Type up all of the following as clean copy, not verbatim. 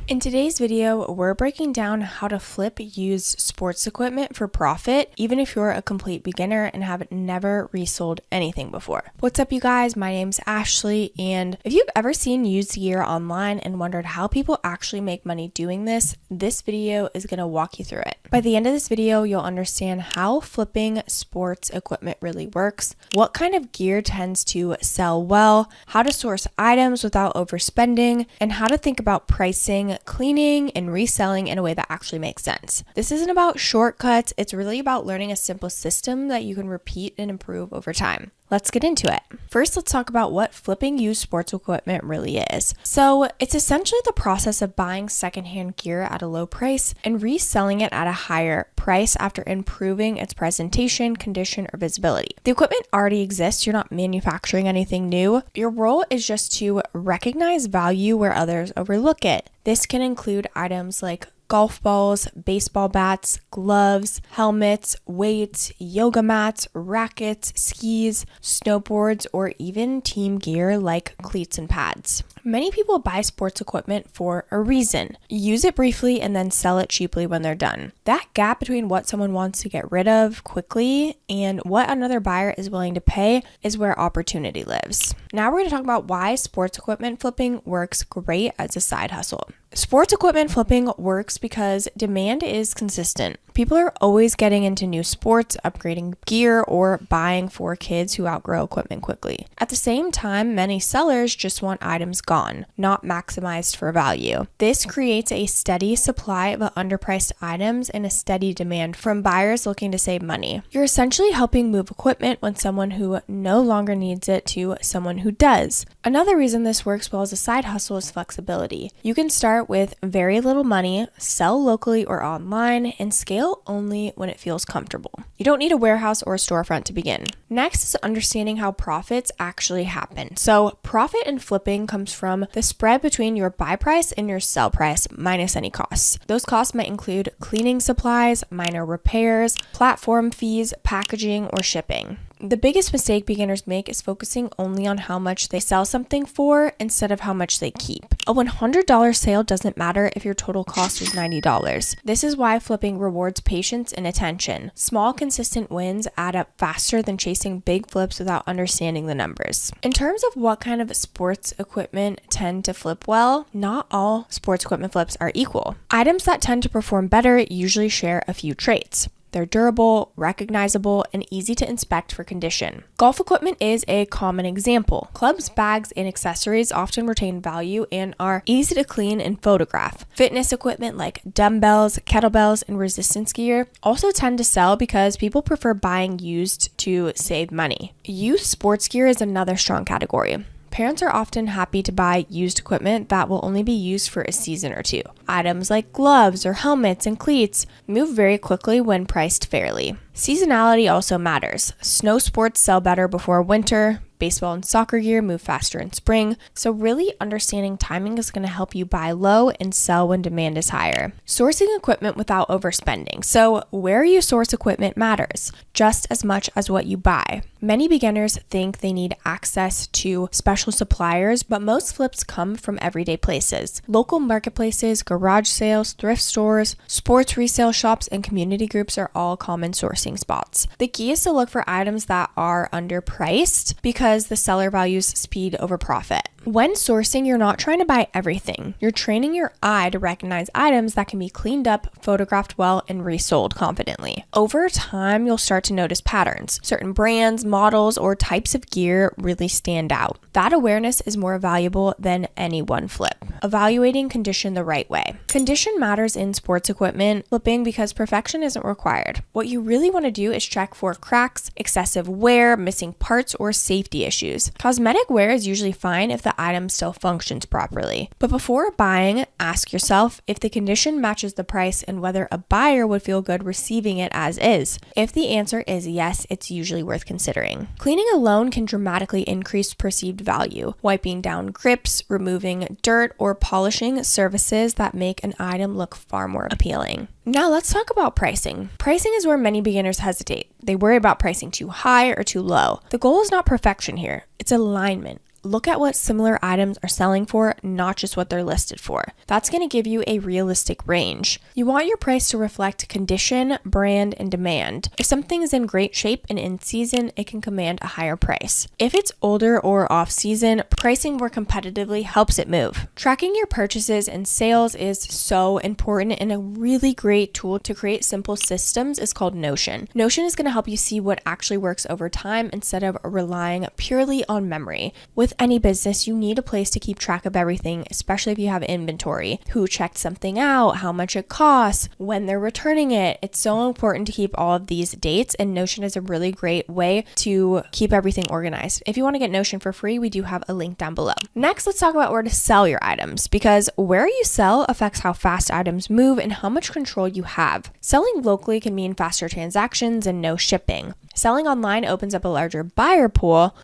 In today's video, we're breaking down how to flip used sports equipment for profit, even if you're a complete beginner and have never resold anything before. What's up, you guys? My name's Ashley, and if you've ever seen used gear online and wondered how people actually make money doing this video is going to walk you through it. By the end of this video, you'll understand how flipping sports equipment really works, what kind of gear tends to sell well, how to source items without overspending, and how to think about pricing, cleaning, and reselling in a way that actually makes sense. This isn't about shortcuts, it's really about learning a simple system that you can repeat and improve over time. Let's get into it. First, let's talk about what flipping used sports equipment really is. So it's essentially the process of buying secondhand gear at a low price and reselling it at a higher price after improving its presentation, condition, or visibility. The equipment already exists. You're not manufacturing anything new. Your role is just to recognize value where others overlook it. This can include items like golf balls, baseball bats, gloves, helmets, weights, yoga mats, rackets, skis, snowboards, or even team gear like cleats and pads. Many people buy sports equipment for a reason. Use it briefly and then sell it cheaply when they're done. That gap between what someone wants to get rid of quickly and what another buyer is willing to pay is where opportunity lives. Now we're going to talk about why sports equipment flipping works great as a side hustle. Sports equipment flipping works because demand is consistent. People are always getting into new sports, upgrading gear, or buying for kids who outgrow equipment quickly. At the same time, many sellers just want items gone, not maximized for value. This creates a steady supply of underpriced items and a steady demand from buyers looking to save money. You're essentially helping move equipment when someone who no longer needs it to someone who does. Another reason this works well as a side hustle is flexibility. You can start with very little money, sell locally or online, and scale only when it feels comfortable. You don't need a warehouse or a storefront to begin. Next is understanding how profits actually happen. So profit in flipping comes from the spread between your buy price and your sell price minus any costs. Those costs might include cleaning supplies, minor repairs, platform fees, packaging, or shipping. The biggest mistake beginners make is focusing only on how much they sell something for instead of how much they keep. A $100 sale doesn't matter if your total cost was $90. This is why flipping rewards patience and attention. Small, consistent wins add up faster than chasing big flips without understanding the numbers. In terms of what kind of sports equipment tend to flip well, not all sports equipment flips are equal. Items that tend to perform better usually share a few traits. They're durable, recognizable, and easy to inspect for condition. Golf equipment is a common example. Clubs, bags, and accessories often retain value and are easy to clean and photograph. Fitness equipment like dumbbells, kettlebells, and resistance gear also tend to sell because people prefer buying used to save money. Used sports gear is another strong category. Parents are often happy to buy used equipment that will only be used for a season or two. Items like gloves or helmets and cleats move very quickly when priced fairly. Seasonality also matters. Snow sports sell better before winter. Baseball and soccer gear move faster in spring, so really understanding timing is going to help you buy low and sell when demand is higher. Sourcing equipment without overspending. So where you source equipment matters just as much as what you buy. Many beginners think they need access to special suppliers, but most flips come from everyday places. Local marketplaces, garage sales, thrift stores, sports resale shops, and community groups are all common sourcing spots. The key is to look for items that are underpriced because the seller values speed over profit. When sourcing, you're not trying to buy everything. You're training your eye to recognize items that can be cleaned up, photographed well, and resold confidently. Over time, you'll start to notice patterns. Certain brands, models, or types of gear really stand out. That awareness is more valuable than any one flip. Evaluating condition the right way. Condition matters in sports equipment flipping because perfection isn't required. What you really want to do is check for cracks, excessive wear, missing parts, or safety issues. Cosmetic wear is usually fine if the item still functions properly. But before buying, ask yourself if the condition matches the price and whether a buyer would feel good receiving it as is. If the answer is yes, it's usually worth considering. Cleaning alone can dramatically increase perceived value. Wiping down grips, removing dirt, or polishing surfaces that make an item look far more appealing. Now let's talk about pricing. Pricing is where many beginners hesitate. They worry about pricing too high or too low. The goal is not perfection here. It's alignment. look at what similar items are selling for, not just what they're listed for. That's going to give you a realistic range. You want your price to reflect condition, brand, and demand. If something is in great shape and in season, it can command a higher price. If it's older or off season, pricing more competitively helps it move. Tracking your purchases and sales is so important, and a really great tool to create simple systems is called Notion. Notion is going to help you see what actually works over time instead of relying purely on memory. With any business, you need a place to keep track of everything, especially if you have inventory. Who checked something out, how much it costs, when they're returning it. It's so important to keep all of these dates, and Notion is a really great way to keep everything organized. If you want to get Notion for free, we do have a link down below. Next, let's talk about where to sell your items, because where you sell affects how fast items move and how much control you have. Selling locally can mean faster transactions and no shipping. Selling online opens up a larger buyer pool,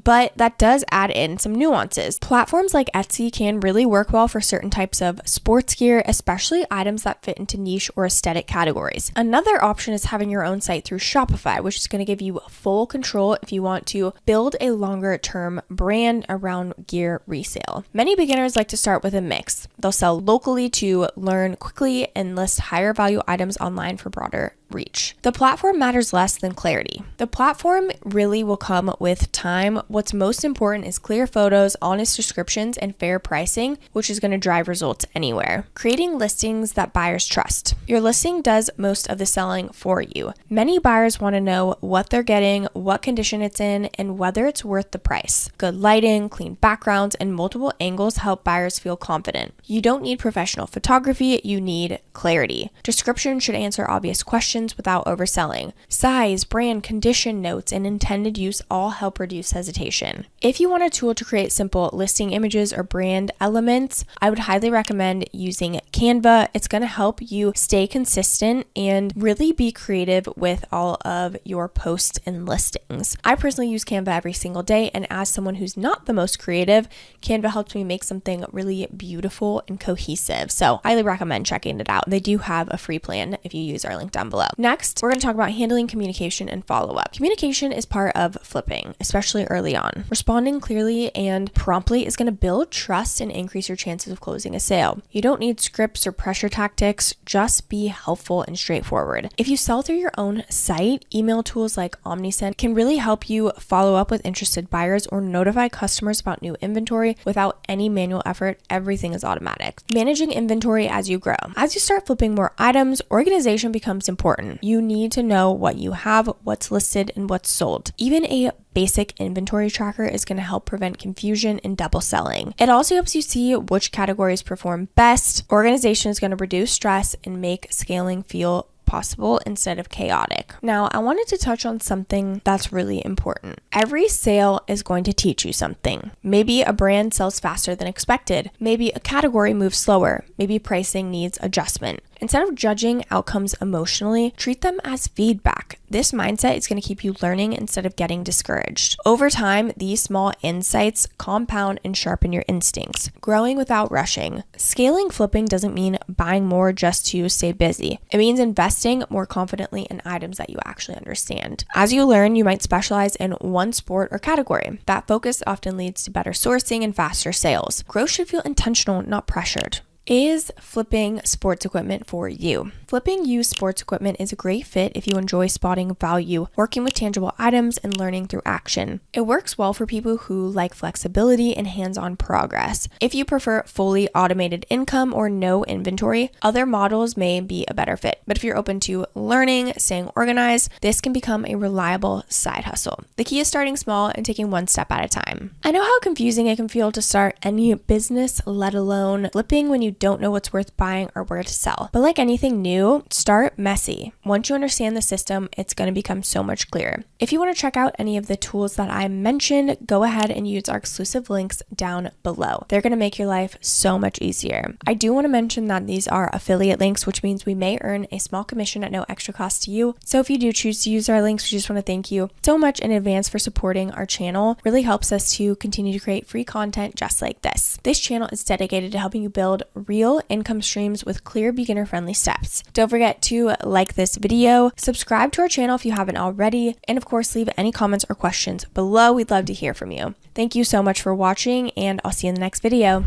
but that does add in some nuances. Platforms like Etsy can really work well for certain types of sports gear, especially items that fit into niche or aesthetic categories. Another option is having your own site through Shopify, which is going to give you full control if you want to build a longer term brand around gear resale. Many beginners like to start with a mix. They'll sell locally to learn quickly and list higher value items online for broader reach. The platform matters less than clarity. The platform really will come with time. What's most important is clear photos, honest descriptions, and fair pricing, which is going to drive results anywhere. Creating listings that buyers trust. Your listing does most of the selling for you. Many buyers want to know what they're getting, what condition it's in, and whether it's worth the price. Good lighting, clean backgrounds, and multiple angles help buyers feel confident. You don't need professional photography, you need clarity. Description should answer obvious questions without overselling. Size, brand, condition notes, and intended use all help reduce hesitation. If you want a tool to create simple listing images or brand elements, I would highly recommend using Canva. It's going to help you stay consistent and really be creative with all of your posts and listings. I personally use Canva every single day, and as someone who's not the most creative, Canva helps me make something really beautiful and cohesive. So I highly recommend checking it out. They do have a free plan if you use our link down below. Next, we're going to talk about handling communication and follow-up. Communication is part of flipping, especially early on. Responding clearly and promptly is going to build trust and increase your chances of closing a sale. You don't need scripts or pressure tactics, just be helpful and straightforward. If you sell through your own site, email tools like Omnisend can really help you follow up with interested buyers or notify customers about new inventory without any manual effort. Everything is automatic. Managing inventory as you grow. As you start flipping more items, organization becomes important. You need to know what you have, what's listed, and what's sold. Even a basic inventory tracker is going to help prevent confusion and double selling. It also helps you see which categories perform best. Organization is going to reduce stress and make scaling feel possible instead of chaotic. Now, I wanted to touch on something that's really important. Every sale is going to teach you something. Maybe a brand sells faster than expected. Maybe a category moves slower. Maybe pricing needs adjustment. Instead of judging outcomes emotionally, treat them as feedback. This mindset is going to keep you learning instead of getting discouraged. Over time, these small insights compound and sharpen your instincts. Growing without rushing. Scaling flipping doesn't mean buying more just to stay busy. It means investing more confidently in items that you actually understand. As you learn, you might specialize in one sport or category. That focus often leads to better sourcing and faster sales. Growth should feel intentional, not pressured. Is flipping sports equipment for you? Flipping used sports equipment is a great fit if you enjoy spotting value, working with tangible items, and learning through action. It works well for people who like flexibility and hands-on progress. If you prefer fully automated income or no inventory, other models may be a better fit. But if you're open to learning, staying organized, this can become a reliable side hustle. The key is starting small and taking one step at a time. I know how confusing it can feel to start any business, let alone flipping when you don't know what's worth buying or where to sell. But like anything new, start messy. Once you understand the system, it's going to become so much clearer. If you want to check out any of the tools that I mentioned, go ahead and use our exclusive links down below. They're going to make your life so much easier. I do want to mention that these are affiliate links, which means we may earn a small commission at no extra cost to you. So if you do choose to use our links, we just want to thank you so much in advance for supporting our channel. It really helps us to continue to create free content just like this. This channel is dedicated to helping you build real income streams with clear beginner-friendly steps. Don't forget to like this video, subscribe to our channel if you haven't already, and of course leave any comments or questions below. We'd love to hear from you. Thank you so much for watching, and I'll see you in the next video.